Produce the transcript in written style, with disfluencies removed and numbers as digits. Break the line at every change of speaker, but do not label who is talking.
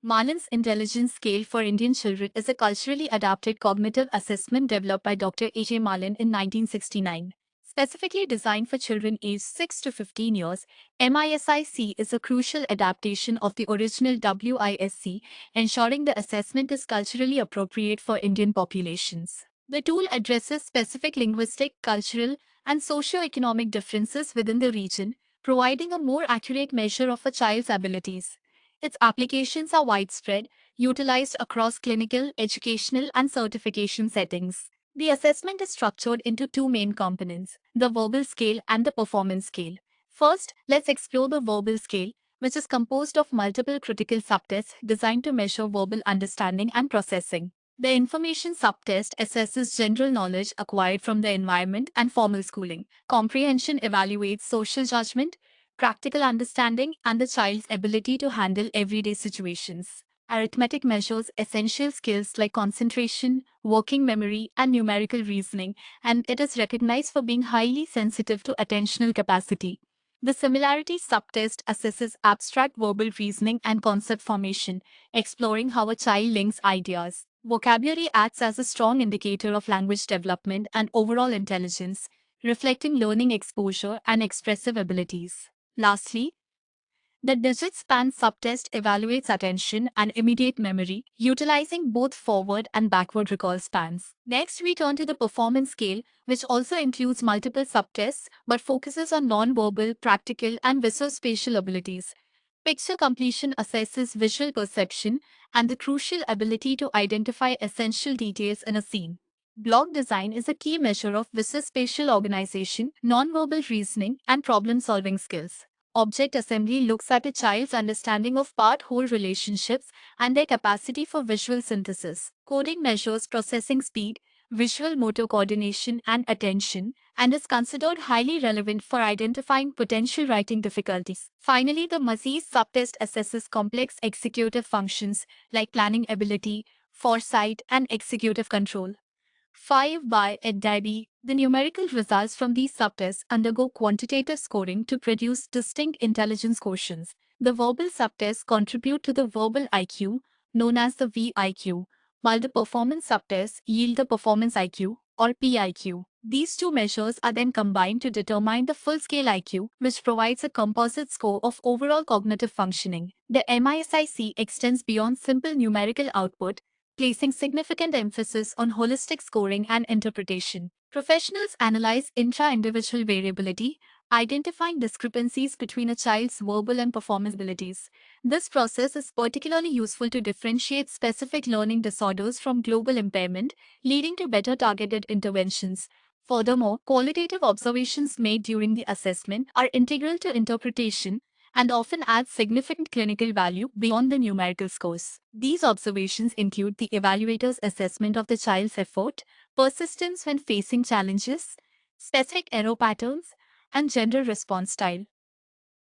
Marlin's Intelligence Scale for Indian Children is a culturally adapted cognitive assessment developed by Dr. A.J. Marlin in 1969. Specifically designed for children aged 6 to 15 years, MISIC is a crucial adaptation of the original WISC, ensuring the assessment is culturally appropriate for Indian populations. The tool addresses specific linguistic, cultural, and socio-economic differences within the region, providing a more accurate measure of a child's abilities. Its applications are widespread, utilized across clinical, educational, and certification settings. The assessment is structured into two main components, the verbal scale and the performance scale. First, let's explore the verbal scale, which is composed of multiple critical subtests designed to measure verbal understanding and processing. The information subtest assesses general knowledge acquired from the environment and formal schooling. Comprehension evaluates social judgment, practical understanding, and the child's ability to handle everyday situations. Arithmetic measures essential skills like concentration, working memory, and numerical reasoning, and it is recognized for being highly sensitive to attentional capacity. The similarity subtest assesses abstract verbal reasoning and concept formation, exploring how a child links ideas. Vocabulary acts as a strong indicator of language development and overall intelligence, reflecting learning exposure and expressive abilities. Lastly, the digit span subtest evaluates attention and immediate memory, utilizing both forward and backward recall spans. Next, we turn to the performance scale, which also includes multiple subtests but focuses on non-verbal, practical, and visuospatial abilities. Picture completion assesses visual perception and the crucial ability to identify essential details in a scene. Block design is a key measure of visuospatial organization, nonverbal reasoning, and problem-solving skills. Object assembly looks at a child's understanding of part-whole relationships and their capacity for visual synthesis. Coding measures processing speed, visual motor coordination, and attention, and is considered highly relevant for identifying potential writing difficulties. Finally, the Maziz subtest assesses complex executive functions like planning ability, foresight, and executive control. 5 by EDDIB. The numerical results from these subtests undergo quantitative scoring to produce distinct intelligence quotients. The verbal subtests contribute to the verbal IQ, known as the VIQ, while the performance subtests yield the performance IQ, or PIQ. These two measures are then combined to determine the full-scale IQ, which provides a composite score of overall cognitive functioning. The MISIC extends beyond simple numerical output, placing significant emphasis on holistic scoring and interpretation. Professionals analyze intra-individual variability, identifying discrepancies between a child's verbal and performance abilities. This process is particularly useful to differentiate specific learning disorders from global impairment, leading to better targeted interventions. Furthermore, qualitative observations made during the assessment are integral to interpretation and often add significant clinical value beyond the numerical scores. These observations include the evaluator's assessment of the child's effort, persistence when facing challenges, specific error patterns, and general response style.